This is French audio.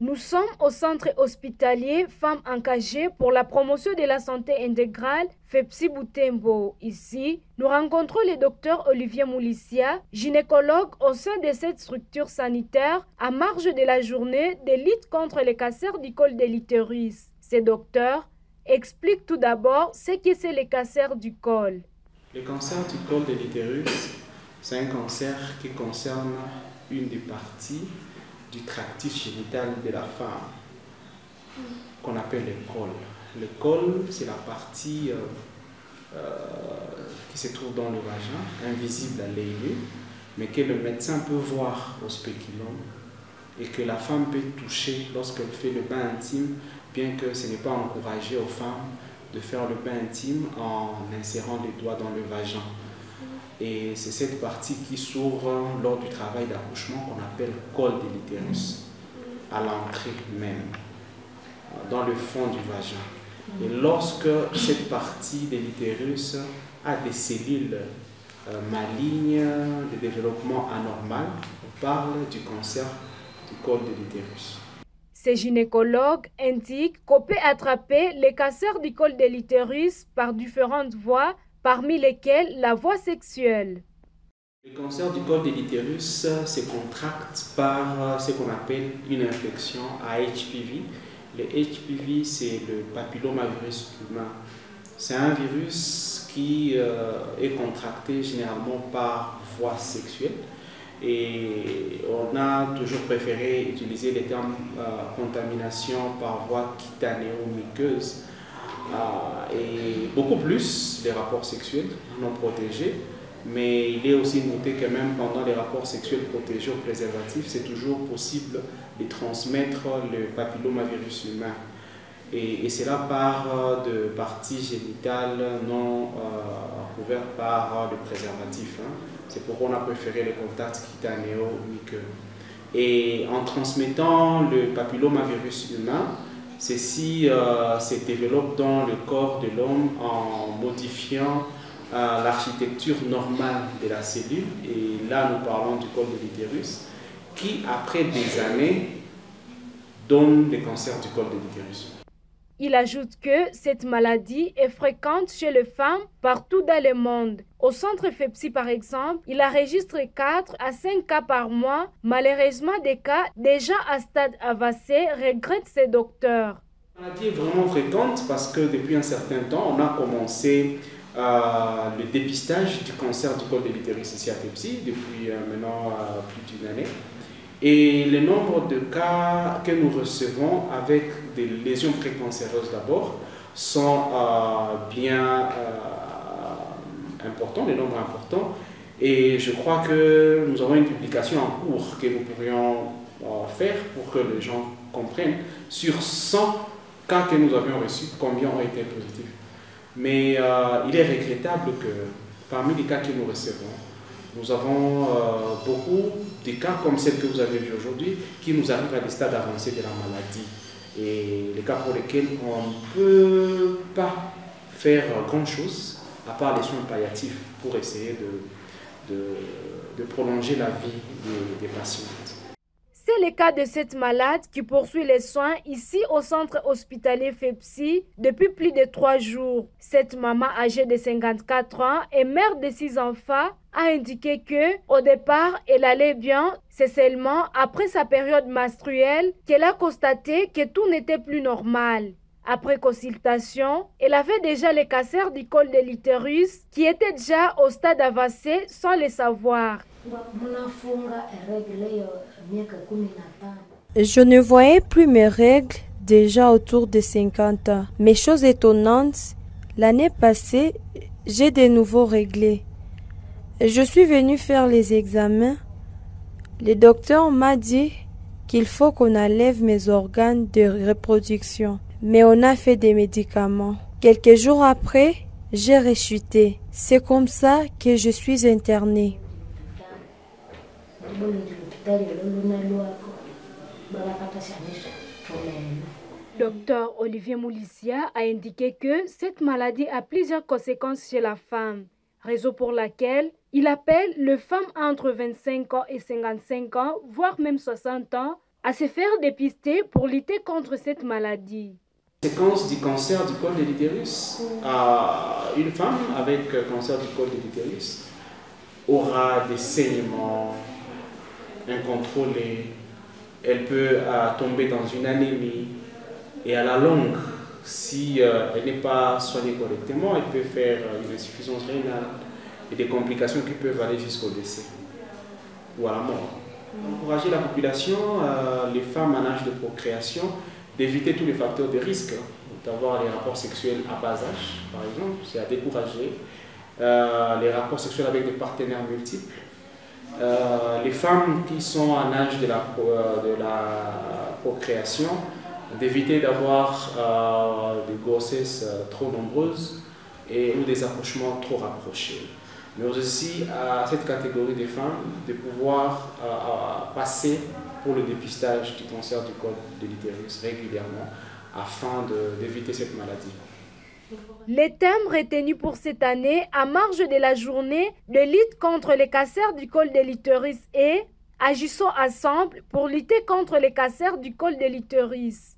Nous sommes au centre hospitalier Femmes engagées pour la promotion de la santé intégrale FEPSI Butembo. Ici, nous rencontrons le docteur Olivier Moulissia, gynécologue au sein de cette structure sanitaire à marge de la journée de lutte contre les cancers du col de l'utérus. Ce docteur explique tout d'abord ce que c'est le cancer du col. Le cancer du col de l'utérus, c'est un cancer qui concerne une des parties du tractus génital de la femme, qu'on appelle le col. Le col, c'est la partie qui se trouve dans le vagin, invisible à l'œil nu, mais que le médecin peut voir au spéculum et que la femme peut toucher lorsqu'elle fait le bain intime, bien que ce n'est pas encouragé aux femmes de faire le bain intime en insérant les doigts dans le vagin. Et c'est cette partie qui s'ouvre lors du travail d'accouchement qu'on appelle col de l'utérus, à l'entrée même, dans le fond du vagin. Et lorsque cette partie de l'utérus a des cellules malignes, de développement anormal, on parle du cancer du col de l'utérus. Ces gynécologues indiquent qu'on peut attraper les cancers du col de l'utérus par différentes voies, parmi lesquelles la voie sexuelle. Le cancer du col de l'utérus se contracte par ce qu'on appelle une infection à HPV. Le HPV, c'est le papillomavirus humain. C'est un virus qui est contracté généralement par voie sexuelle. Et on a toujours préféré utiliser les termes contamination par voie cutanéo-muqueuse. Et beaucoup plus les rapports sexuels non protégés, mais il est aussi noté que même pendant les rapports sexuels protégés au préservatif, c'est toujours possible de transmettre le papillomavirus humain. Et cela par de parties génitales non couvertes par le préservatif. C'est pourquoi on a préféré le contact cutanéo-muqueux. Et en transmettant le papillomavirus humain, ceci se développe dans le corps de l'homme en modifiant l'architecture normale de la cellule. Et là, nous parlons du col de l'utérus, qui, après des années, donne le cancer du col de l'utérus. Il ajoute que cette maladie est fréquente chez les femmes partout dans le monde. Au centre FEPSI, par exemple, il enregistre 4 à 5 cas par mois. Malheureusement, des cas déjà à stade avancé, regrette ces docteurs. La maladie est vraiment fréquente parce que depuis un certain temps, on a commencé le dépistage du cancer du col de l'utérus ici à FEPSI depuis maintenant plus d'une année. Et le nombre de cas que nous recevons avec des lésions précancéreuses d'abord sont bien importants, les nombres importants. Et je crois que nous avons une publication en cours que nous pourrions faire pour que les gens comprennent sur 100 cas que nous avions reçus, combien ont été positifs. Mais il est regrettable que parmi les cas que nous recevons, nous avons beaucoup de cas comme celle que vous avez vue aujourd'hui qui nous arrivent à des stades avancés de la maladie. Et les cas pour lesquels on ne peut pas faire grand-chose à part les soins palliatifs pour essayer de prolonger la vie des patients. C'est le cas de cette malade qui poursuit les soins ici au centre hospitalier FEPSI depuis plus de 3 jours. Cette maman âgée de 54 ans et mère de 6 enfants a indiqué que, au départ, elle allait bien. C'est seulement après sa période menstruelle qu'elle a constaté que tout n'était plus normal. Après consultation, elle avait déjà le cancer du col de l'utérus qui était déjà au stade avancé sans le savoir. Je ne voyais plus mes règles déjà autour de 50 ans. Mais chose étonnante, l'année passée, j'ai de nouveau réglé. Je suis venue faire les examens. Le docteur m'a dit qu'il faut qu'on enlève mes organes de reproduction. Mais on a fait des médicaments. Quelques jours après, j'ai rechuté. C'est comme ça que je suis internée. Docteur Olivier Moulissia a indiqué que cette maladie a plusieurs conséquences chez la femme, raison pour laquelle il appelle les femmes entre 25 ans et 55 ans, voire même 60 ans, à se faire dépister pour lutter contre cette maladie. Séquence du cancer du col de l'utérus. Une femme avec cancer du col de l'utérus aura des saignements incontrôlés. Elle peut tomber dans une anémie et à la longue, si elle n'est pas soignée correctement, elle peut faire une insuffisance rénale et des complications qui peuvent aller jusqu'au décès ou à la mort. Encourager la population, les femmes en âge de procréation, d'éviter tous les facteurs de risque, d'avoir les rapports sexuels à bas âge, par exemple, c'est à décourager. Les rapports sexuels avec des partenaires multiples. Les femmes qui sont en âge de la procréation, d'éviter d'avoir des grossesses trop nombreuses ou des accouchements trop rapprochés. Mais aussi à cette catégorie des femmes de pouvoir passer pour le dépistage du cancer du col de l'utérus régulièrement afin d'éviter cette maladie. Les thèmes retenus pour cette année à marge de la journée de lutte contre les cancers du col de l'utérus est « Agissons ensemble pour lutter contre les cancers du col de l'utérus ».